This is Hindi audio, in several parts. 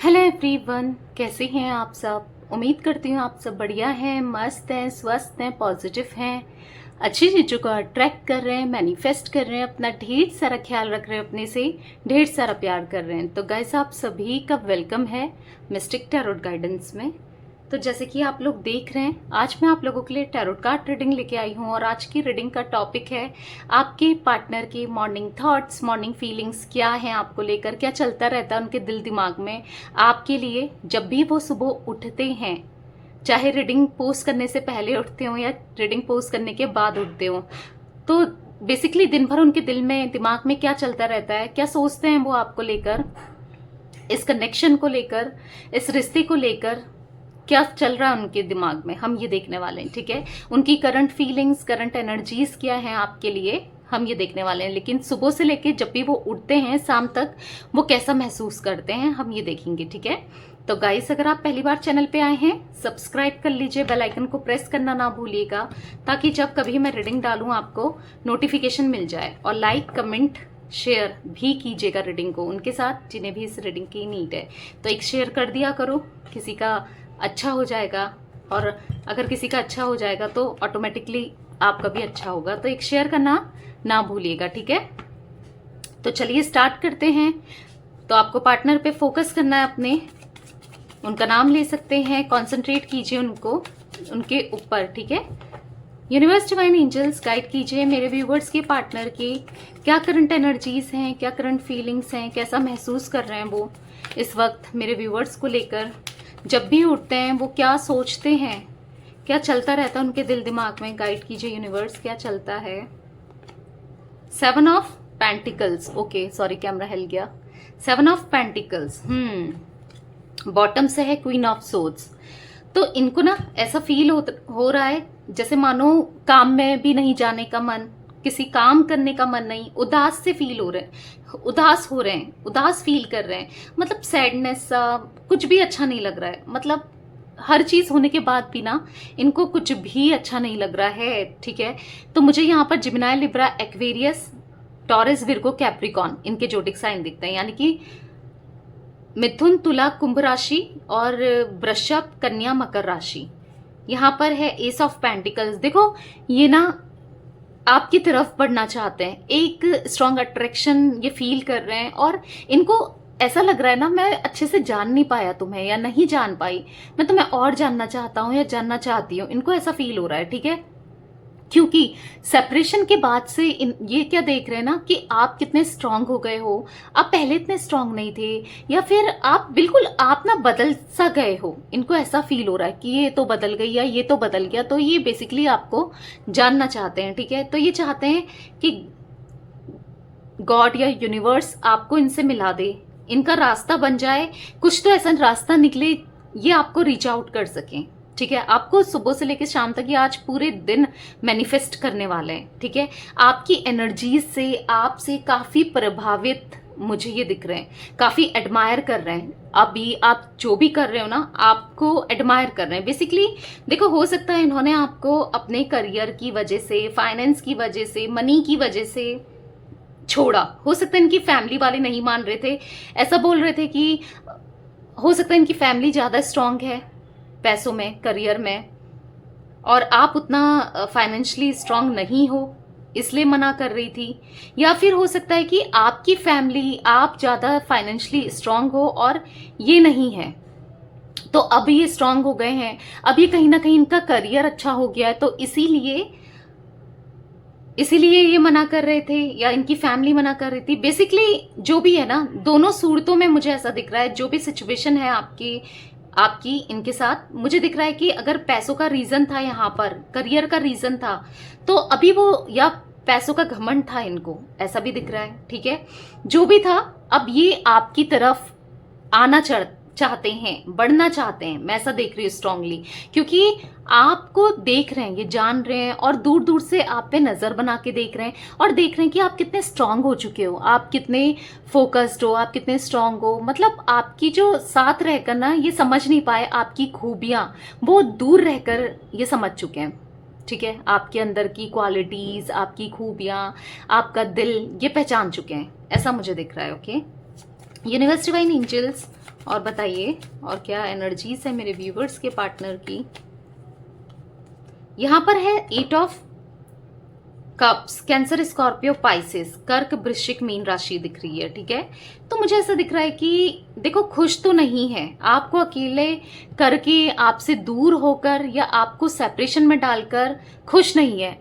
हेलो एवरीवन, कैसे हैं आप सब। उम्मीद करती हूँ आप सब बढ़िया हैं, मस्त हैं, स्वस्थ हैं, पॉजिटिव हैं, अच्छी चीज़ों को अट्रैक्ट कर रहे हैं, मैनिफेस्ट कर रहे हैं, अपना ढेर सारा ख्याल रख रहे हैं, अपने से ढेर सारा प्यार कर रहे हैं। तो गाइस, आप सभी का वेलकम है मिस्टिक टैरोट गाइडेंस में। तो जैसे कि आप लोग देख रहे हैं, आज मैं आप लोगों के लिए टैरोट कार्ड रीडिंग लेके आई हूँ और आज की रीडिंग का टॉपिक है आपके पार्टनर की मॉर्निंग थॉट्स, मॉर्निंग फीलिंग्स क्या हैं आपको लेकर, क्या चलता रहता है उनके दिल दिमाग में आपके लिए जब भी वो सुबह उठते हैं, चाहे रीडिंग पोस्ट करने से पहले उठते हो या रीडिंग पोस्ट करने के बाद उठते हो। तो बेसिकली दिन भर उनके दिल में, दिमाग में क्या चलता रहता है, क्या सोचते हैं वो आपको लेकर, इस कनेक्शन को लेकर, इस रिश्ते को लेकर क्या चल रहा है उनके दिमाग में, हम ये देखने वाले हैं। ठीक है, उनकी करंट फीलिंग्स, करंट एनर्जीज क्या हैं आपके लिए, हम ये देखने वाले हैं। लेकिन सुबह से लेके जब भी वो उठते हैं शाम तक वो कैसा महसूस करते हैं, हम ये देखेंगे। ठीक है, तो गाइस, अगर आप पहली बार चैनल पे आए हैं, सब्सक्राइब कर लीजिए, बेल आइकन को प्रेस करना ना भूलिएगा, ताकि जब कभी मैं रीडिंग डालूं आपको नोटिफिकेशन मिल जाए। और लाइक, कमेंट, शेयर भी कीजिएगा रीडिंग को उनके साथ जिन्हें भी इस रीडिंग की नीड है। तो एक शेयर कर दिया करो, किसी का अच्छा हो जाएगा, और अगर किसी का अच्छा हो जाएगा तो ऑटोमेटिकली आपका भी अच्छा होगा। तो एक शेयर करना ना भूलिएगा। ठीक है, तो चलिए स्टार्ट करते हैं। तो आपको पार्टनर पे फोकस करना है अपने, उनका नाम ले सकते हैं, कंसंट्रेट कीजिए उनको, उनके ऊपर। ठीक है, यूनिवर्स डिवाइन एंजल्स गाइड कीजिए मेरे व्यूवर्स के पार्टनर की क्या करंट एनर्जीज हैं, क्या करंट फीलिंग्स हैं, कैसा महसूस कर रहे हैं वो इस वक्त मेरे व्यूवर्स को लेकर। जब भी उठते हैं वो क्या सोचते हैं, क्या चलता रहता है उनके दिल दिमाग में, गाइड कीजिए यूनिवर्स, क्या चलता है। 7 of pentacles, okay sorry camera हिल गया। 7 ऑफ पेंटिकल्स, बॉटम से है क्वीन ऑफ सोर्ड्स। तो इनको ना ऐसा फील हो रहा है जैसे मानो काम में भी नहीं जाने का मन, किसी काम करने का मन नहीं, उदास से फील हो रहे हैं, उदास हो रहे हैं, उदास फील कर रहे हैं, मतलब सैडनेस सा, कुछ भी अच्छा नहीं लग रहा है। मतलब हर चीज होने के बाद भी ना इनको कुछ भी अच्छा नहीं लग रहा है। ठीक है, तो मुझे यहाँ पर Gemini, Libra, Aquarius, Taurus, Virgo, Capricorn इनके जोडिक साइन दिखते हैं, यानी कि मिथुन, तुला, कुंभ राशि और वृषभ, कन्या, मकर राशि। यहाँ पर है एस ऑफ पेंटिकल्स। देखो, ये ना आपकी तरफ बढ़ना चाहते हैं, एक स्ट्रॉन्ग अट्रैक्शन ये फील कर रहे हैं, और इनको ऐसा लग रहा है ना, मैं अच्छे से जान नहीं पाया तुम्हें या नहीं जान पाई, मैं तुम्हें और जानना चाहता हूँ या जानना चाहती हूँ, इनको ऐसा फील हो रहा है। ठीक है, क्योंकि सेपरेशन के बाद से ये क्या देख रहे हैं ना कि आप कितने स्ट्रांग हो गए हो, आप पहले इतने स्ट्रांग नहीं थे, या फिर आप बिल्कुल आप ना बदल सा गए हो। इनको ऐसा फील हो रहा है कि ये तो बदल गई या ये तो बदल गया। तो ये बेसिकली आपको जानना चाहते हैं। ठीक है, तो ये चाहते हैं कि गॉड या यूनिवर्स आपको इनसे मिला दे, इनका रास्ता बन जाए, कुछ तो ऐसा रास्ता निकले, ये आपको रीच आउट कर सकें। ठीक है, आपको सुबह से लेकर शाम तक ये आज पूरे दिन मैनिफेस्ट करने वाले हैं। ठीक है, आपकी एनर्जीज से, आपसे काफी प्रभावित मुझे ये दिख रहे हैं, काफी एडमायर कर रहे हैं। अभी आप जो भी कर रहे हो ना, आपको एडमायर कर रहे हैं बेसिकली। देखो, हो सकता है इन्होंने आपको अपने करियर की वजह से, फाइनेंस की वजह से, मनी की वजह से छोड़ा। हो सकता है इनकी फैमिली वाले नहीं मान रहे थे, ऐसा बोल रहे थे कि हो सकता है इनकी फैमिली ज्यादा स्ट्रांग है पैसों में, करियर में, और आप उतना फाइनेंशियली स्ट्रांग नहीं हो, इसलिए मना कर रही थी। या फिर हो सकता है कि आपकी फैमिली, आप ज्यादा फाइनेंशियली स्ट्रांग हो और ये नहीं है, तो अब ये स्ट्रांग हो गए हैं, अब ये कहीं ना कहीं इनका करियर अच्छा हो गया है, तो इसीलिए ये मना कर रहे थे, या इनकी फैमिली मना कर रही थी। बेसिकली जो भी है ना, दोनों सूरतों में मुझे ऐसा दिख रहा है, जो भी सिचुएशन है आपकी इनके साथ, मुझे दिख रहा है कि अगर पैसों का रीजन था, यहाँ पर करियर का रीजन था, तो अभी वो, या पैसों का घमंड था इनको, ऐसा भी दिख रहा है। ठीक है, जो भी था, अब ये आपकी तरफ आना चाहते हैं, बढ़ना चाहते हैं, मैं ऐसा देख रही हूँ स्ट्रांगली, क्योंकि आपको देख रहे हैं, ये जान रहे हैं, और दूर दूर से आप पे नजर बना के देख रहे हैं, और देख रहे हैं कि आप कितने स्ट्रांग हो चुके हो, आप कितने फोकस्ड हो, आप कितने स्ट्रांग हो। मतलब आपकी जो साथ रहकर ना ये समझ नहीं पाए आपकी खूबियां, वो दूर रहकर ये समझ चुके हैं। ठीक है, आपके अंदर की क्वालिटीज, आपकी खूबियां, आपका दिल, ये पहचान चुके हैं, ऐसा मुझे दिख रहा है। ओके, यूनिवर्स डिवाइन एंजल्स और बताइए और क्या एनर्जीज है मेरे व्यूवर्स के पार्टनर की। यहां पर है 8 of cups, cancer, Scorpio, Pisces, कर्क, वृश्चिक, मीन राशि दिख रही है। ठीक है, तो मुझे ऐसा दिख रहा है कि देखो खुश तो नहीं है, आपको अकेले करके, आपसे दूर होकर या आपको सेपरेशन में डालकर खुश नहीं है।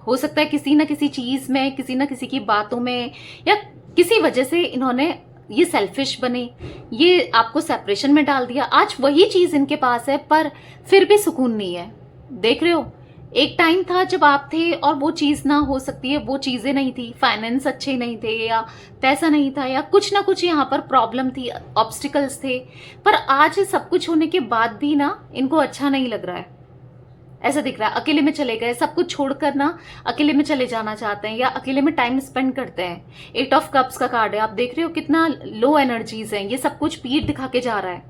हो सकता है किसी ना किसी चीज में, किसी ना किसी की बातों में या किसी वजह से इन्होंने ये सेल्फिश बने, ये आपको सेपरेशन में डाल दिया। आज वही चीज इनके पास है पर फिर भी सुकून नहीं है। देख रहे हो, एक टाइम था जब आप थे और वो चीज ना हो सकती है, वो चीजें नहीं थी, फाइनेंस अच्छे नहीं थे या पैसा नहीं था या कुछ ना कुछ यहाँ पर प्रॉब्लम थी, ऑब्स्टिकल्स थे। पर आज सब कुछ होने के बाद भी ना इनको अच्छा नहीं लग रहा है, ऐसा दिख रहा है। अकेले में चले गए, सब कुछ छोड़कर ना अकेले में चले जाना चाहते हैं या अकेले में टाइम स्पेंड करते हैं। 8 ऑफ कप्स का कार्ड है, आप देख रहे हो कितना लो एनर्जीज है, ये सब कुछ पीठ दिखा के जा रहा है,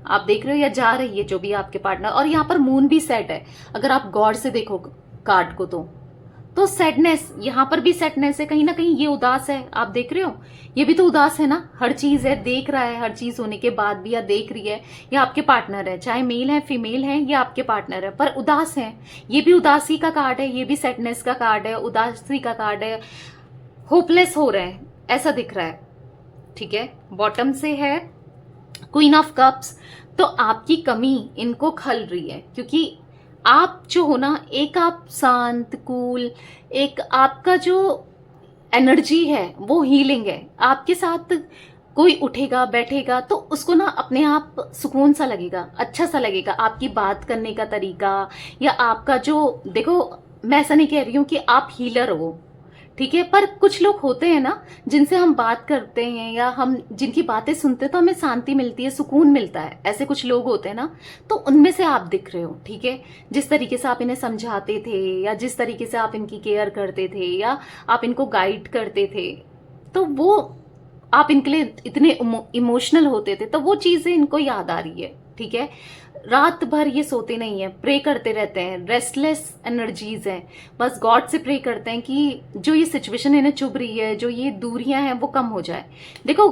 आप देख रहे हो या जा रही है जो भी आपके पार्टनर। और यहाँ पर मून भी सेट है, अगर आप गॉड से देखो कार्ड को तो सैडनेस, यहाँ पर भी सैडनेस है, कहीं ना कहीं ये उदास है। आप देख रहे हो, ये भी तो उदास है ना, हर चीज है, देख रहा है, हर चीज होने के बाद भी या देख रही है, या आपके पार्टनर है, चाहे मेल है फीमेल है, या आपके पार्टनर है, पर उदास है। ये भी उदासी का कार्ड है, ये भी सैडनेस का कार्ड है, उदासी का कार्ड है, होपलेस हो रहे हैं, ऐसा दिख रहा है। ठीक है, बॉटम से है क्वीन ऑफ कप्स, तो आपकी कमी इनको खल रही है, क्योंकि आप जो हो ना, एक आप शांत कूल, एक आपका जो एनर्जी है वो हीलिंग है। आपके साथ कोई उठेगा बैठेगा तो उसको ना अपने आप सुकून सा लगेगा, अच्छा सा लगेगा। आपकी बात करने का तरीका या आपका जो, देखो मैं ऐसा नहीं कह रही हूं कि आप हीलर हो, ठीक है, पर कुछ लोग होते हैं ना जिनसे हम बात करते हैं या हम जिनकी बातें सुनते हैं तो हमें शांति मिलती है, सुकून मिलता है। ऐसे कुछ लोग होते हैं ना, तो उनमें से आप दिख रहे हो। ठीक है, जिस तरीके से आप इन्हें समझाते थे या जिस तरीके से आप इनकी केयर करते थे या आप इनको गाइड करते थे, तो वो आप इनके लिए इतने इमोशनल होते थे, तो वो चीजें इनको याद आ रही है। ठीक है, रात भर ये सोते नहीं है, प्रे करते रहते हैं, रेस्टलेस एनर्जीज हैं, बस गॉड से प्रे करते हैं कि जो ये सिचुएशन इन्हें चुभ रही है, जो ये दूरियां हैं वो कम हो जाए। देखो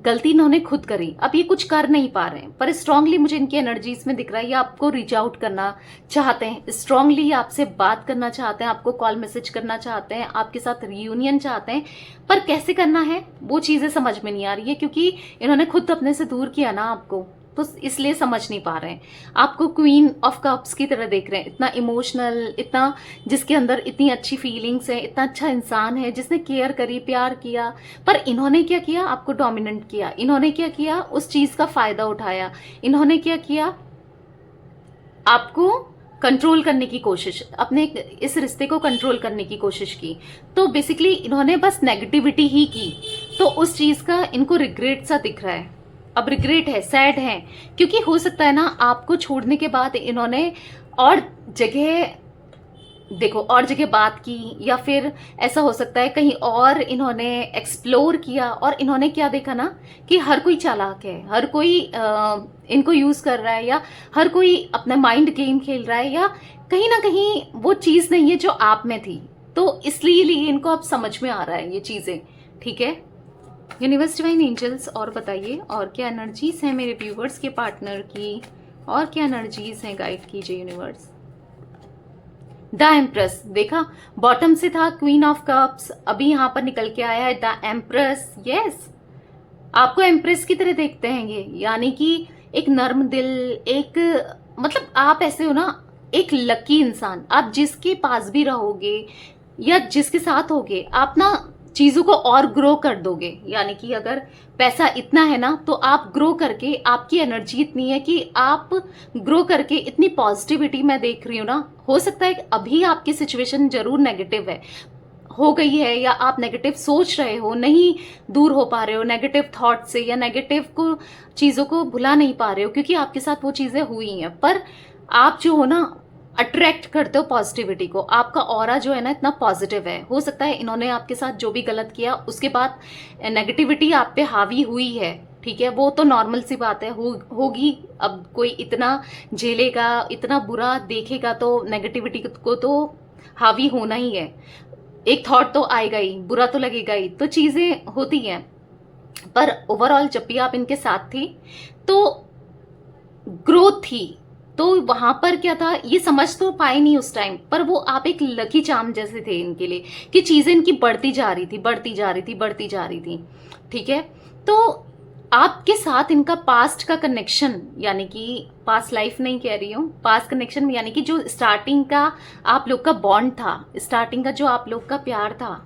गलती इन्होंने खुद करी, अब ये कुछ कर नहीं पा रहे हैं, पर स्ट्रांगली मुझे इनकी एनर्जीज में दिख रहा है ये आपको रीच आउट करना चाहते हैं, स्ट्रांगली आपसे बात करना चाहते हैं, आपको कॉल मैसेज करना चाहते हैं, आपके साथ रियूनियन चाहते हैं, पर कैसे करना है वो चीजें समझ में नहीं आ रही है, क्योंकि इन्होंने खुद अपने से दूर किया ना आपको, तो इसलिए समझ नहीं पा रहे हैं। आपको क्वीन ऑफ कप्स की तरह देख रहे हैं, इतना इमोशनल, इतना जिसके अंदर इतनी अच्छी फीलिंग्स है, इतना अच्छा इंसान है जिसने केयर करी, प्यार किया, पर इन्होंने क्या किया, आपको डोमिनेंट किया। इन्होंने क्या किया, उस चीज का फायदा उठाया। इन्होंने क्या किया, आपको कंट्रोल करने की कोशिश, अपने इस रिश्ते को कंट्रोल करने की कोशिश की। तो बेसिकली इन्होंने बस नेगेटिविटी ही की, तो उस चीज का इनको रिग्रेट सा दिख रहा है। अब रिग्रेट है, सैड है, क्योंकि हो सकता है ना आपको छोड़ने के बाद इन्होंने और जगह, देखो और जगह बात की, या फिर ऐसा हो सकता है कहीं और इन्होंने एक्सप्लोर किया और इन्होंने क्या देखा ना कि हर कोई चालाक है, हर कोई इनको यूज कर रहा है, या हर कोई अपना माइंड गेम खेल रहा है, या कहीं ना कहीं वो चीज नहीं है जो आप में थी, तो इसलिए इनको अब समझ में आ रहा है ये चीजें। ठीक है, यूनिवर्स डिवाइन एंजल्स और बताइए और क्या एनर्जीज हैं मेरे व्यूवर्स के पार्टनर की, और क्या एनर्जीज हैं, गाइड कीजिए यूनिवर्स। द एम्प्रेस, देखा बॉटम से था क्वीन ऑफ कप्स, अभी यहां पर निकल के आया है द एम्प्रेस। यस, आपको एम्प्रेस की तरह देखते हैं ये, यानी कि एक नर्म दिल, एक मतलब आप ऐसे हो ना, एक लकी इंसान। आप जिसके पास भी रहोगे या जिसके साथ होगे, आप ना चीजों को और ग्रो कर दोगे। यानी कि अगर पैसा इतना है ना, तो आप ग्रो करके, आपकी एनर्जी इतनी है कि आप ग्रो करके इतनी पॉजिटिविटी मैं देख रही हूँ ना। हो सकता है कि अभी आपकी सिचुएशन जरूर नेगेटिव है, हो गई है, या आप नेगेटिव सोच रहे हो, नहीं दूर हो पा रहे हो नेगेटिव थॉट से, या नेगेटिव को चीजों को भुला नहीं पा रहे हो, क्योंकि आपके साथ वो चीजें हुई हैं। पर आप जो हो ना, अट्रैक्ट करते हो पॉजिटिविटी को, आपका ऑरा जो है ना इतना पॉजिटिव है। हो सकता है इन्होंने आपके साथ जो भी गलत किया उसके बाद नेगेटिविटी आप पे हावी हुई है। ठीक है, वो तो नॉर्मल सी बात है, होगी। अब कोई इतना झेलेगा, इतना बुरा देखेगा तो नेगेटिविटी को तो हावी होना ही है, एक थॉट तो आएगा ही, बुरा तो लगेगा ही, तो चीजें होती हैं। पर ओवरऑल जब भी आप इनके साथ थी तो ग्रोथ थी। तो वहां पर क्या था, ये समझ तो पाए नहीं उस टाइम, पर वो आप एक लकी चार्म जैसे थे इनके लिए कि चीजें इनकी बढ़ती जा रही थी, बढ़ती जा रही थी, बढ़ती जा रही थी। ठीक है, तो आपके साथ इनका पास्ट का कनेक्शन, यानी कि पास्ट लाइफ नहीं कह रही हूँ, पास्ट कनेक्शन यानी कि जो स्टार्टिंग का आप लोग का बॉन्ड था, स्टार्टिंग का जो आप लोग का प्यार था,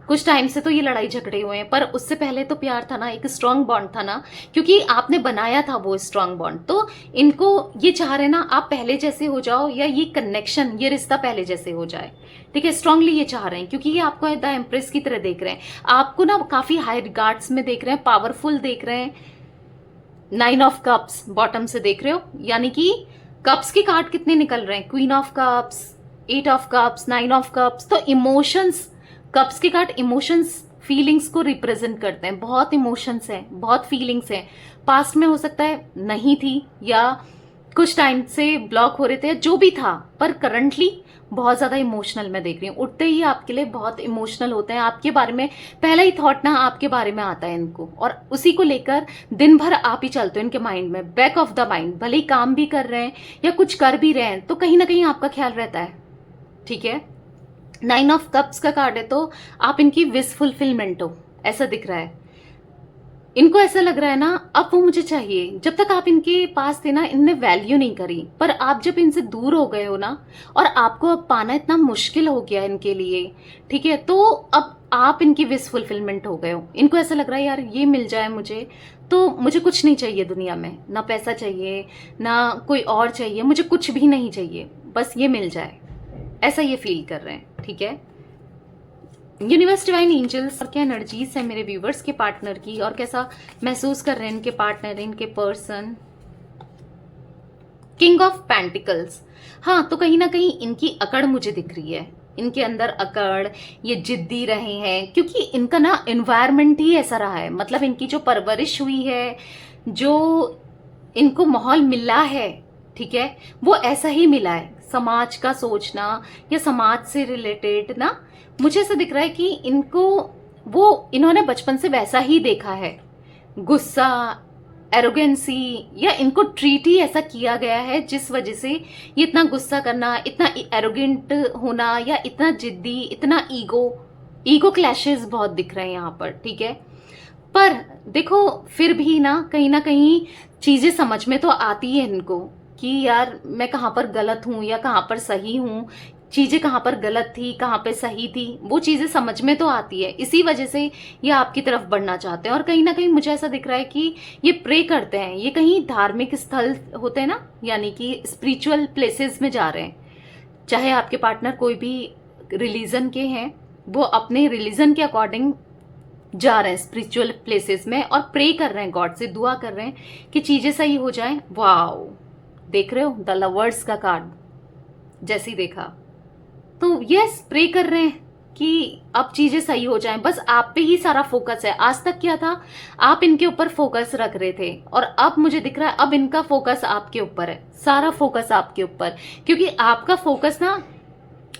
कुछ टाइम से तो ये लड़ाई झगड़े हुए हैं, पर उससे पहले तो प्यार था ना, एक स्ट्रांग बॉन्ड था ना, क्योंकि आपने बनाया था वो स्ट्रांग बॉन्ड। तो इनको ये चाह रहे ना आप पहले जैसे हो जाओ, या ये कनेक्शन, ये रिश्ता पहले जैसे हो जाए। ठीक है, स्ट्रांगली ये चाह रहे हैं, क्योंकि ये आपको द एम्प्रेस की तरह देख रहे हैं, आपको ना काफी हाई रिगार्ड्स में देख रहे हैं, पावरफुल देख रहे हैं। 9 ऑफ कप्स बॉटम से देख रहे हो, यानी कि कप्स के कार्ड कितने निकल रहे हैं, queen of cups, 8 of cups, 9 of cups. तो इमोशंस, कप्स के कार्ड इमोशंस, फीलिंग्स को रिप्रेजेंट करते हैं। बहुत इमोशंस हैं, बहुत फीलिंग्स हैं। पास्ट में हो सकता है नहीं थी, या कुछ टाइम से ब्लॉक हो रहे थे, जो भी था, पर करंटली बहुत ज्यादा इमोशनल मैं देख रही हूँ। उठते ही आपके लिए बहुत इमोशनल होते हैं, आपके बारे में पहला ही थॉट ना आपके बारे में आता है इनको, और उसी को लेकर दिन भर आप ही चलते हो इनके माइंड में, बैक ऑफ द माइंड। भले ही काम भी कर रहे हैं या कुछ कर भी रहे हैं, तो कहीं ना कहीं आपका ख्याल रहता है। ठीक है, 9 ऑफ कप्स का कार्ड है, तो आप इनकी विश फुलफिलमेंट हो, ऐसा दिख रहा है। इनको ऐसा लग रहा है ना अब वो मुझे चाहिए। जब तक आप इनके पास थे ना, इनने वैल्यू नहीं करी, पर आप जब इनसे दूर हो गए हो ना, और आपको अब पाना इतना मुश्किल हो गया इनके लिए, ठीक है, तो अब आप इनकी विश फुलफिलमेंट हो गए हो। इनको ऐसा लग रहा है यार ये मिल जाए मुझे, तो मुझे कुछ नहीं चाहिए दुनिया में, ना पैसा चाहिए, ना कोई और चाहिए, मुझे कुछ भी नहीं चाहिए, बस ये मिल जाए, ऐसा ये फील कर रहे हैं। ठीक है, यूनिवर्स, डिवाइन एंजल्स, और क्या एनर्जीज है मेरे व्यूवर्स के पार्टनर की, और कैसा महसूस कर रहे हैं इनके पार्टनर, इनके पर्सन। किंग ऑफ पेंटिकल्स, हाँ, तो कहीं ना कहीं इनकी अकड़ मुझे दिख रही है, इनके अंदर अकड़, ये जिद्दी रहे हैं, क्योंकि इनका ना एनवायरनमेंट ही ऐसा रहा है, मतलब इनकी जो परवरिश हुई है, जो इनको माहौल मिला है, ठीक है, वो ऐसा ही मिला है। समाज का सोचना या समाज से रिलेटेड ना, मुझे ऐसा दिख रहा है कि इनको वो इन्होंने बचपन से वैसा ही देखा है, गुस्सा, एरोगेंसी, या इनको ट्रीट ही ऐसा किया गया है, जिस वजह से ये इतना गुस्सा करना, इतना एरोगेंट होना, या इतना जिद्दी, इतना ईगो क्लैशेस बहुत दिख रहे हैं यहाँ पर। ठीक है, पर देखो फिर भी ना कहीं चीजें समझ में तो आती है इनको कि यार मैं कहाँ पर गलत हूँ या कहाँ पर सही हूँ, चीजें कहाँ पर गलत थी, कहाँ पे सही थी, वो चीजें समझ में तो आती है। इसी वजह से ये आपकी तरफ बढ़ना चाहते हैं, और कहीं ना कहीं मुझे ऐसा दिख रहा है कि ये प्रे करते हैं, ये कहीं धार्मिक स्थल होते हैं ना, यानी कि स्पिरिचुअल प्लेसेस में जा रहे हैं। चाहे आपके पार्टनर कोई भी रिलीजन के हैं, वो अपने रिलीजन के अकॉर्डिंग जा रहे हैं स्पिरिचुअल प्लेसेस में, और प्रे कर रहे हैं, गॉड से दुआ कर रहे हैं कि चीजें सही हो जाएं। वाओ, देख रहे हो द लवर्स का कार्ड जैसी देखा, तो यस, प्रे कर रहे हैं कि अब चीजें सही हो जाएं, बस आप पे ही सारा फोकस है। आज तक क्या था, आप इनके ऊपर फोकस रख रहे थे, और अब मुझे दिख रहा है अब इनका फोकस आपके ऊपर है, सारा फोकस आपके ऊपर, क्योंकि आपका फोकस ना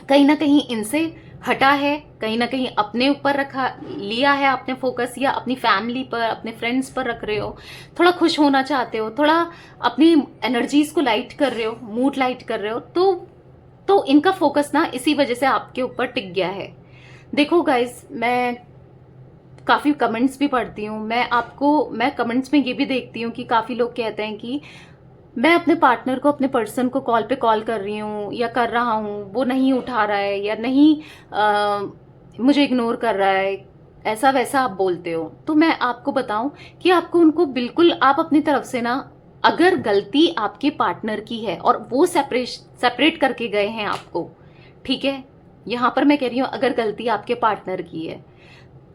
कहीं इनसे हटा है, कहीं ना कहीं अपने ऊपर रखा लिया है आपने फोकस, या अपनी फैमिली पर, अपने फ्रेंड्स पर रख रहे हो, थोड़ा खुश होना चाहते हो, थोड़ा अपनी एनर्जीज को लाइट कर रहे हो, मूड लाइट कर रहे हो, तो इनका फोकस ना इसी वजह से आपके ऊपर टिक गया है। देखो गाइज, मैं काफ़ी कमेंट्स भी पढ़ती हूँ, मैं कमेंट्स में ये भी देखती हूँ कि काफ़ी लोग कहते हैं कि मैं अपने पार्टनर को, अपने पर्सन को कॉल पे कॉल कर रही हूँ या कर रहा हूँ, वो नहीं उठा रहा है, या नहीं मुझे इग्नोर कर रहा है, ऐसा वैसा आप बोलते हो। तो मैं आपको बताऊं कि आपको उनको बिल्कुल, आप अपनी तरफ से ना, अगर गलती आपके पार्टनर की है और वो सेपरेट करके गए हैं आपको, ठीक है, यहाँ पर मैं कह रही हूँ अगर गलती आपके पार्टनर की है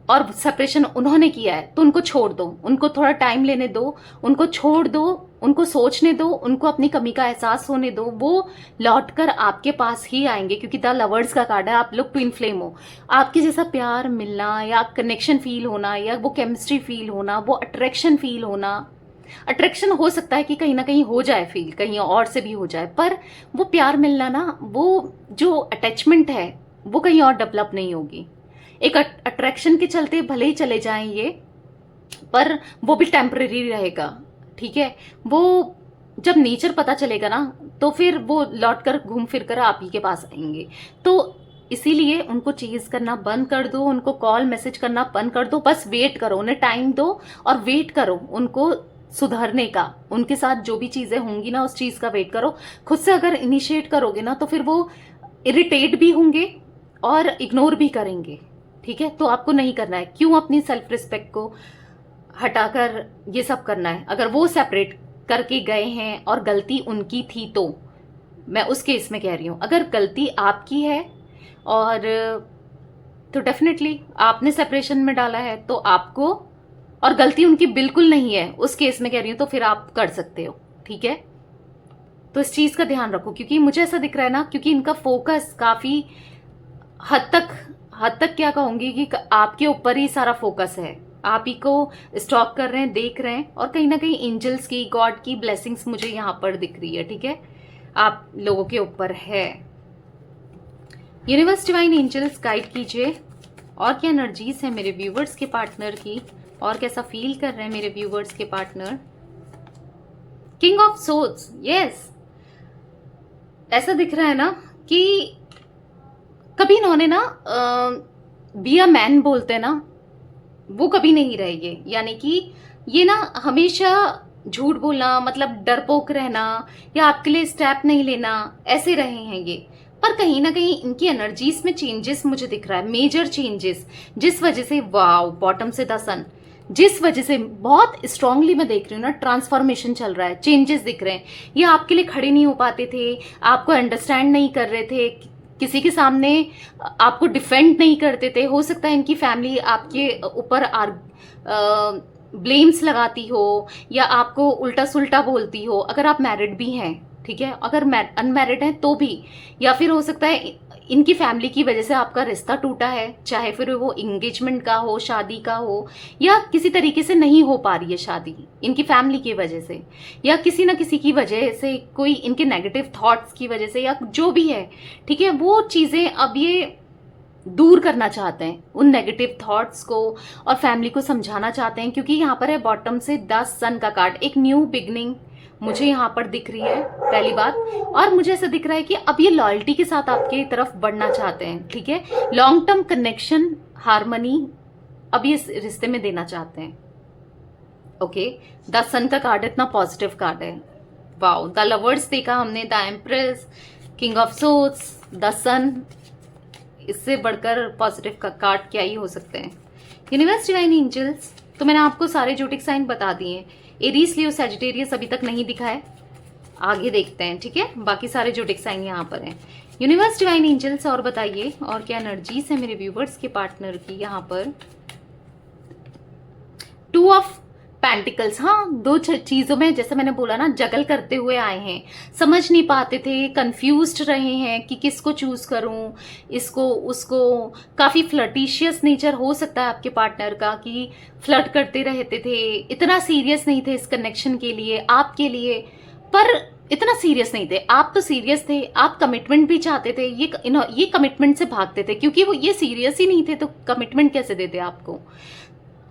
और सेपरेशन उन्होंने किया है, तो उनको छोड़ दो, उनको थोड़ा टाइम लेने दो, उनको छोड़ दो, उनको सोचने दो, उनको अपनी कमी का एहसास होने दो। वो लौटकर आपके पास ही आएंगे, क्योंकि द लवर्स का कार्ड है, आप लोग ट्विन फ्लेम हो। आपके जैसा प्यार मिलना, या कनेक्शन फील होना, या वो केमिस्ट्री फील होना, वो अट्रैक्शन फील होना, अट्रैक्शन हो सकता है कि कहीं ना कहीं हो जाए फील, कहीं और से भी हो जाए, पर वो प्यार मिलना ना, वो जो अटैचमेंट है वो कहीं और डेवलप नहीं होगी। एक अट्रैक्शन के चलते भले ही चले जाएं ये, पर वो भी टेम्परेरी रहेगा, ठीक है। वो जब नेचर पता चलेगा ना तो फिर वो लौट कर घूम फिर कर आप ही के पास आएंगे। तो इसीलिए उनको चेज करना बंद कर दो, उनको कॉल मैसेज करना बंद कर दो, बस वेट करो, उन्हें टाइम दो और वेट करो उनको सुधरने का। उनके साथ जो भी चीजें होंगी ना उस चीज का वेट करो। खुद से अगर इनिशिएट करोगे ना तो फिर वो इरिटेट भी होंगे और इग्नोर भी करेंगे, ठीक है। तो आपको नहीं करना है। क्यों अपनी सेल्फ रिस्पेक्ट को हटाकर ये सब करना है? अगर वो सेपरेट करके गए हैं और गलती उनकी थी तो मैं उस केस में कह रही हूं, अगर गलती आपकी है और तो डेफिनेटली आपने सेपरेशन में डाला है तो आपको, और गलती उनकी बिल्कुल नहीं है उस केस में कह रही हूं, तो फिर आप कर सकते हो, ठीक है। तो इस चीज का ध्यान रखो, क्योंकि मुझे ऐसा दिख रहा है ना, क्योंकि इनका फोकस काफी हद तक क्या कहूंगी कि आपके ऊपर ही सारा फोकस है। आप ही को स्टॉक कर रहे हैं, देख रहे हैं, और कहीं ना कहीं एंजल्स की, गॉड की ब्लेसिंग्स मुझे यहाँ पर दिख रही है, ठीक है। आप लोगों के ऊपर है। यूनिवर्स डिवाइन एंजल्स गाइड कीजिए और क्या एनर्जीज है मेरे व्यूवर्स के पार्टनर की, और कैसा फील कर रहे हैं मेरे व्यूवर्स के partner. King of swords, yes, ऐसा दिख रहा है ना कि कभी इन्होंने ना बी अ मैन बोलते हैं ना, वो कभी नहीं रहेंगे। यानी कि ये ना हमेशा झूठ बोलना, मतलब डरपोक रहना या आपके लिए स्टेप नहीं लेना, ऐसे रहे हैं ये। पर कहीं ना कहीं इनकी एनर्जीज में चेंजेस मुझे दिख रहा है, मेजर चेंजेस, जिस वजह से वाओ, बॉटम से द सन, जिस वजह से बहुत स्ट्रांगली मैं देख रही हूँ ना, ट्रांसफॉर्मेशन चल रहा है, चेंजेस दिख रहे हैं। ये आपके लिए खड़े नहीं हो पाते थे, आपको अंडरस्टैंड नहीं कर रहे थे, किसी के सामने आपको डिफेंड नहीं करते थे। हो सकता है इनकी फैमिली आपके ऊपर ब्लेम्स लगाती हो या आपको उल्टा सुल्टा बोलती हो, अगर आप मैरिड भी हैं, ठीक है। अगर अनमैरिड हैं तो भी, या फिर हो सकता है इनकी फैमिली की वजह से आपका रिश्ता टूटा है, चाहे फिर वो एंगेजमेंट का हो, शादी का हो, या किसी तरीके से नहीं हो पा रही है शादी इनकी फैमिली की वजह से, या किसी ना किसी की वजह से, कोई इनके नेगेटिव थॉट्स की वजह से, या जो भी है, ठीक है। वो चीजें अब ये दूर करना चाहते हैं, उन नेगेटिव थॉट्स को, और फैमिली को समझाना चाहते हैं, क्योंकि यहाँ पर है बॉटम से 10 सन का कार्ड, एक न्यू बिगनिंग मुझे यहाँ पर दिख रही है पहली बात। और मुझे ऐसा दिख रहा है कि अब ये लॉयल्टी के साथ आपके तरफ बढ़ना चाहते हैं, ठीक है। लॉन्ग टर्म कनेक्शन, हार्मनी अब ये रिश्ते में देना चाहते हैं, ओके। द सन का कार्ड इतना पॉजिटिव कार्ड है, वाओ। द लवर्स देखा हमने, the empress, king of swords, the sun, इससे बढ़कर पॉजिटिव का कार्ड क्या ही हो सकते हैं। यूनिवर्स डिवाइन एंजल्स, तो मैंने आपको सारे जोटिक साइन बता दिए हैं। एरीज, लियो, सैजिटेरियस अभी तक नहीं दिखा है, आगे देखते हैं, ठीक है। बाकी सारे जोटिक साइन यहाँ पर हैं। यूनिवर्स डिवाइन एंजल्स, और बताइए और क्या एनर्जीज है मेरे व्यूवर्स के पार्टनर की यहाँ पर। 2 ऑफ पेंटिकल्स, हाँ, दो चीजों में, जैसे मैंने बोला ना, जगल करते हुए आए हैं, समझ नहीं पाते थे, कंफ्यूज्ड रहे हैं कि किसको चूज करूं, इसको उसको। काफी फ्लर्टिशियस नेचर हो सकता है आपके पार्टनर का, कि फ्लर्ट करते रहते थे, इतना सीरियस नहीं थे इस कनेक्शन के लिए, आपके लिए, पर इतना सीरियस नहीं थे। आप तो सीरियस थे, आप कमिटमेंट भी चाहते थे, ये कमिटमेंट से भागते थे, क्योंकि वो ये सीरियस ही नहीं थे तो कमिटमेंट कैसे देते आपको।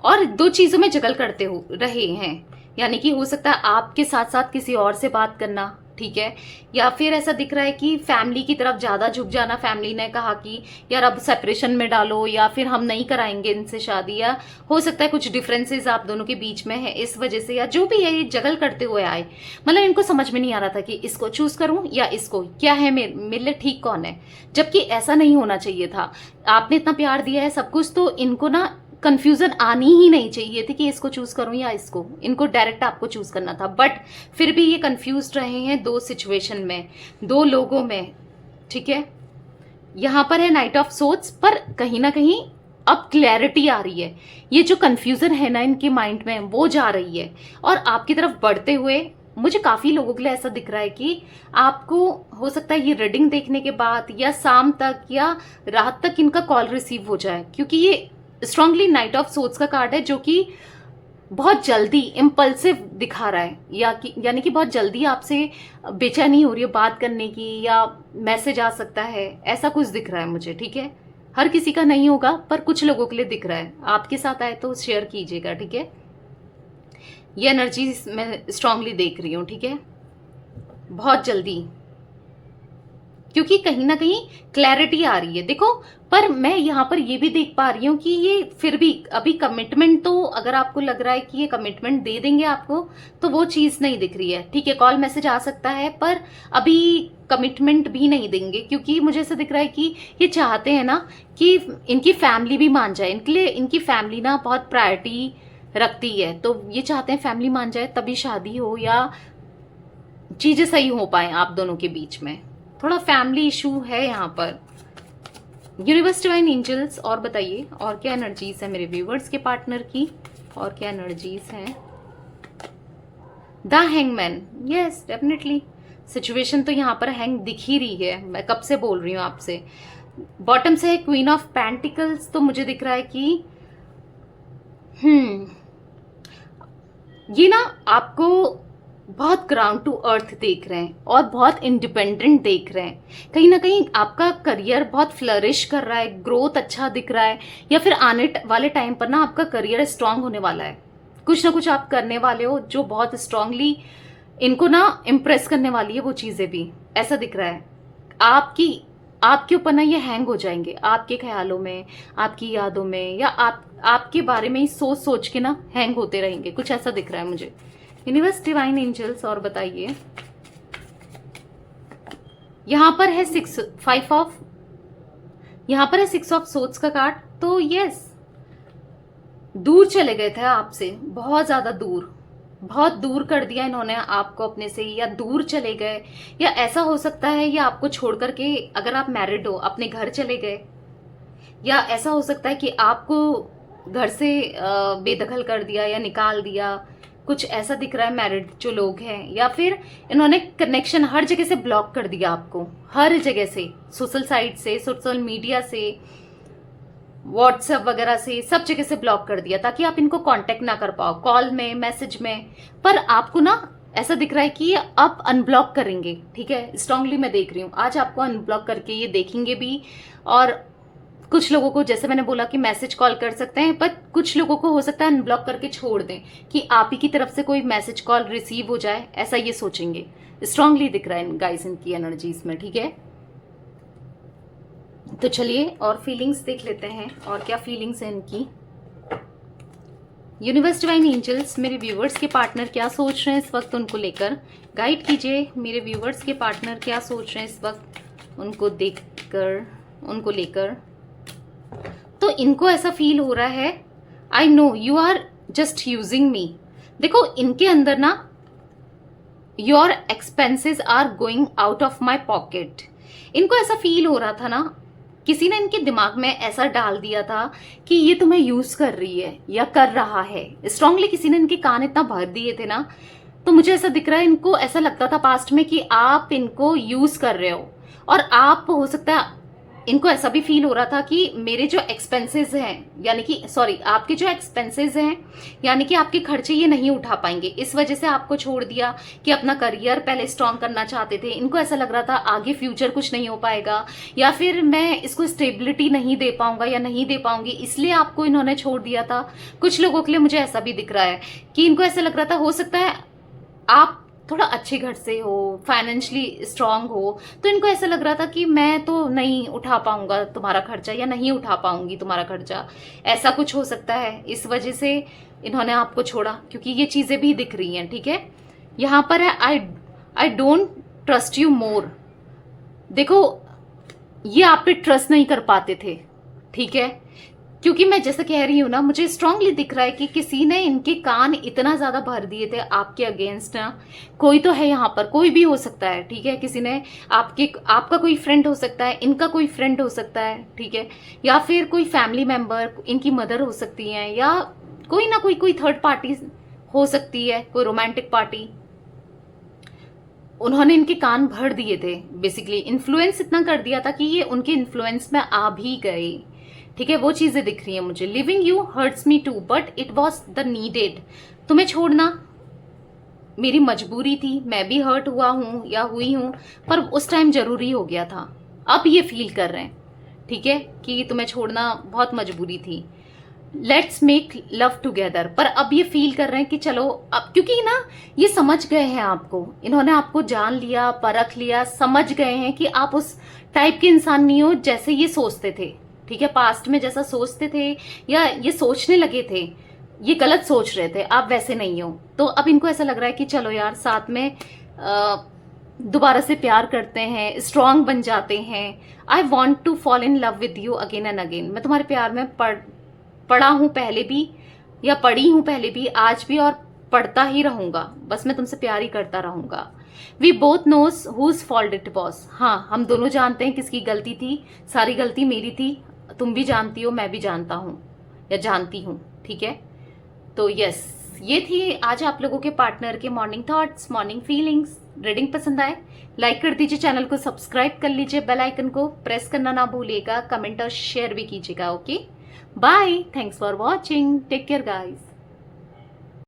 और दो चीजों में जगल करते हो रहे हैं, यानी कि हो सकता है आपके साथ साथ किसी और से बात करना, ठीक है। या फिर ऐसा दिख रहा है कि फैमिली की तरफ ज्यादा झुक जाना, फैमिली ने कहा कि यार अब सेपरेशन में डालो, या फिर हम नहीं कराएंगे इनसे शादी, या हो सकता है कुछ डिफरेंसेस आप दोनों के बीच में है इस वजह से, या जो भी है, ये जगल करते हुए आए। मतलब इनको समझ में नहीं आ रहा था कि इसको चूज करूं या इसको, क्या है मेरे लिए ठीक कौन है, जबकि ऐसा नहीं होना चाहिए था। आपने इतना प्यार दिया है, सब कुछ, तो इनको ना कंफ्यूजन आनी ही नहीं चाहिए थी कि इसको चूज करूं या इसको, इनको डायरेक्ट आपको चूज करना था। बट फिर भी ये कंफ्यूज रहे हैं दो सिचुएशन में, दो लोगों में, ठीक है। यहां पर है नाइट ऑफ सोर्ड्स, पर कहीं ना कहीं अब क्लैरिटी आ रही है, ये जो कंफ्यूजन है ना इनके माइंड में वो जा रही है, और आपकी तरफ बढ़ते हुए मुझे काफी लोगों के लिए ऐसा दिख रहा है कि आपको हो सकता है ये रीडिंग देखने के बाद या शाम तक या रात तक इनका कॉल रिसीव हो जाए, क्योंकि ये स्ट्रांगली नाइट ऑफ सोर्ड्स का कार्ड है, जो कि बहुत जल्दी इम्पल्सिव दिखा रहा है, यानी कि बहुत जल्दी आपसे बेचैनी हो रही है बात करने की, या मैसेज आ सकता है, ऐसा कुछ दिख रहा है मुझे, ठीक है। हर किसी का नहीं होगा, पर कुछ लोगों के लिए दिख रहा है। आपके साथ आए तो शेयर कीजिएगा, ठीक है। ये एनर्जी मैं स्ट्रांगली देख रही हूँ, ठीक है, बहुत जल्दी, क्योंकि कहीं ना कहीं क्लैरिटी आ रही है। देखो, पर मैं यहाँ पर ये भी देख पा रही हूँ कि ये फिर भी अभी कमिटमेंट, तो अगर आपको लग रहा है कि ये कमिटमेंट दे देंगे आपको, तो वो चीज नहीं दिख रही है, ठीक है। कॉल मैसेज आ सकता है पर अभी कमिटमेंट भी नहीं देंगे, क्योंकि मुझे ऐसा दिख रहा है कि ये चाहते हैं ना कि इनकी फैमिली भी मान जाए। इनके लिए इनकी फैमिली ना बहुत प्रायोरिटी रखती है, तो ये चाहते हैं फैमिली मान जाए तभी शादी हो या चीजें सही हो पाए आप दोनों के बीच में। थोड़ा फैमिली इशू है यहाँ पर। यूनिवर्स, डिवाइन एंजल्स, और बताइए और क्या एनर्जीज है मेरे व्यूवर्स के पार्टनर की, और क्या एनर्जीज हैं। The hangman, yes definitely situation तो यहाँ पर हैंग दिख ही रही है, मैं कब से बोल रही हूँ आपसे। बॉटम से है क्वीन ऑफ पेंटिकल्स, तो मुझे दिख रहा है कि ये ना आपको बहुत ग्राउंड टू अर्थ देख रहे हैं और बहुत इंडिपेंडेंट देख रहे हैं। कहीं ना कहीं आपका करियर बहुत फ्लरिश कर रहा है, ग्रोथ अच्छा दिख रहा है, या फिर आने वाले टाइम पर ना आपका करियर स्ट्रांग होने वाला है। कुछ ना कुछ आप करने वाले हो जो बहुत स्ट्रांगली इनको ना इम्प्रेस करने वाली है वो चीजें भी, ऐसा दिख रहा है। आपके ऊपर ना ये हैंग हो जाएंगे, आपके ख्यालों में, आपकी यादों में, या आपके बारे में ही सोच सोच के ना हैंग होते रहेंगे, कुछ ऐसा दिख रहा है मुझे। यूनिवर्स, डिवाइन एंजल्स, और बताइए। यहां पर है यहां पर है 6 ऑफ सोर्ड्स का कार्ड, तो यस, दूर चले गए थे आपसे, बहुत ज्यादा दूर, बहुत दूर कर दिया इन्होंने आपको अपने से, या दूर चले गए, या ऐसा हो सकता है या आपको छोड़ करके, अगर आप मैरिड हो, अपने घर चले गए, या ऐसा हो सकता है कि आपको घर से बेदखल कर दिया या निकाल दिया, कुछ ऐसा दिख रहा है मैरिड जो लोग हैं। या फिर इन्होंने कनेक्शन हर जगह से ब्लॉक कर दिया आपको, हर जगह से, सोशल साइट से, सोशल मीडिया से, व्हाट्सएप वगैरह से, सब जगह से ब्लॉक कर दिया ताकि आप इनको कांटेक्ट ना कर पाओ, कॉल में, मैसेज में। पर आपको ना ऐसा दिख रहा है कि आप अनब्लॉक करेंगे, ठीक है, स्ट्रांगली मैं देख रही हूँ। आज आपको अनब्लॉक करके ये देखेंगे भी, और कुछ लोगों को, जैसे मैंने बोला कि मैसेज कॉल कर सकते हैं, पर कुछ लोगों को हो सकता है अनब्लॉक करके छोड़ दें कि आप ही की तरफ से कोई मैसेज कॉल रिसीव हो जाए, ऐसा ये सोचेंगे। स्ट्रांगली दिख रहा है गाइस इनकी एनर्जीज में, ठीक है। तो चलिए और फीलिंग्स देख लेते हैं, और क्या फीलिंग्स हैं इनकी। यूनिवर्स, डिवाइन एंजल्स, मेरे व्यूवर्स के पार्टनर क्या सोच रहे हैं इस वक्त, उनको लेकर गाइड कीजिए। मेरे व्यूवर्स के पार्टनर क्या सोच रहे हैं इस वक्त, उनको देखकर, उनको लेकर। तो इनको ऐसा फील हो रहा है, I know you are just using me. देखो, इनके अंदर ना your expenses are going out of my pocket. इनको ऐसा फील हो रहा था ना, किसी ने इनके दिमाग में ऐसा डाल दिया था कि ये तुम्हें यूज कर रही है या कर रहा है। स्ट्रांगली किसी ने इनके कान इतना भर दिए थे ना, तो मुझे ऐसा दिख रहा है इनको ऐसा लगता था पास्ट में कि आप इनको यूज कर रहे हो, और आप, हो सकता है इनको ऐसा भी फील हो रहा था कि मेरे जो एक्सपेंसेस हैं, यानी कि सॉरी, आपके जो एक्सपेंसेस हैं, यानी कि आपके खर्चे ये नहीं उठा पाएंगे, इस वजह से आपको छोड़ दिया कि अपना करियर पहले स्ट्रांग करना चाहते थे। इनको ऐसा लग रहा था आगे फ्यूचर कुछ नहीं हो पाएगा, या फिर मैं इसको स्टेबिलिटी नहीं दे पाऊंगा या नहीं दे पाऊंगी, इसलिए आपको इन्होंने छोड़ दिया था। कुछ लोगों के लिए मुझे ऐसा भी दिख रहा है कि इनको ऐसा लग रहा था, हो सकता है आप थोड़ा अच्छे घर से हो, फाइनेंशियली स्ट्रांग हो, तो इनको ऐसा लग रहा था कि मैं तो नहीं उठा पाऊंगा तुम्हारा खर्चा, या नहीं उठा पाऊंगी तुम्हारा खर्चा, ऐसा कुछ हो सकता है। इस वजह से इन्होंने आपको छोड़ा, क्योंकि ये चीजें भी दिख रही हैं, ठीक है। यहां पर है I don't trust you more. देखो, ये आप पे ट्रस्ट नहीं कर पाते थे, ठीक है, क्योंकि मैं जैसे कह रही हूं ना, मुझे स्ट्रांगली दिख रहा है कि किसी ने इनके कान इतना ज्यादा भर दिए थे आपके अगेंस्ट ना। कोई तो है यहाँ पर, कोई भी हो सकता है, ठीक है, किसी ने आपका कोई फ्रेंड हो सकता है, इनका कोई फ्रेंड हो सकता है, ठीक है, या फिर कोई फैमिली मेंबर, इनकी मदर हो सकती है, या कोई ना कोई थर्ड पार्टी हो सकती है, कोई रोमांटिक पार्टी। उन्होंने इनके कान भर दिए थे, बेसिकली इन्फ्लुएंस इतना कर दिया था कि ये उनके इन्फ्लुएंस में आ भी गए, ठीक है। वो चीजें दिख रही है मुझे। Leaving you hurts me too but it was the needed. तुम्हें छोड़ना मेरी मजबूरी थी, मैं भी हर्ट हुआ हूं या हुई हूं, पर उस टाइम जरूरी हो गया था। अब ये फील कर रहे हैं, ठीक है, कि तुम्हें छोड़ना बहुत मजबूरी थी। लेट्स मेक लव टुगेदर, पर अब ये फील कर रहे हैं कि चलो अब, क्योंकि ना ये समझ गए हैं आपको, इन्होंने आपको जान लिया, परख लिया, समझ गए हैं कि आप उस टाइप के इंसान नहीं हो जैसे ये सोचते थे। ठीक है, पास्ट में जैसा सोचते थे या ये सोचने लगे थे, ये गलत सोच रहे थे, आप वैसे नहीं हो। तो अब इनको ऐसा लग रहा है कि चलो यार साथ में दोबारा से प्यार करते हैं, स्ट्रांग बन जाते हैं। I want to fall in love with you again and again. मैं तुम्हारे प्यार में पढ़ा हूं पहले भी, या पढ़ी हूं पहले भी, आज भी, और पढ़ता ही रहूंगा। बस मैं तुमसे प्यार ही करता रहूंगा। We both knows whose fault it was. हाँ, हम दोनों जानते हैं किसकी गलती थी, सारी गलती मेरी थी। तुम भी जानती हो, मैं भी जानता हूं या जानती हूं। ठीक है, तो यस, ये थी आज आप लोगों के पार्टनर के morning thoughts, morning feelings. Reading पसंद आए लाइक कर दीजिए, चैनल को सब्सक्राइब कर लीजिए, बेल आइकन को प्रेस करना ना भूलिएगा, कमेंट और शेयर भी कीजिएगा। Okay, bye, thanks for watching, take care guys.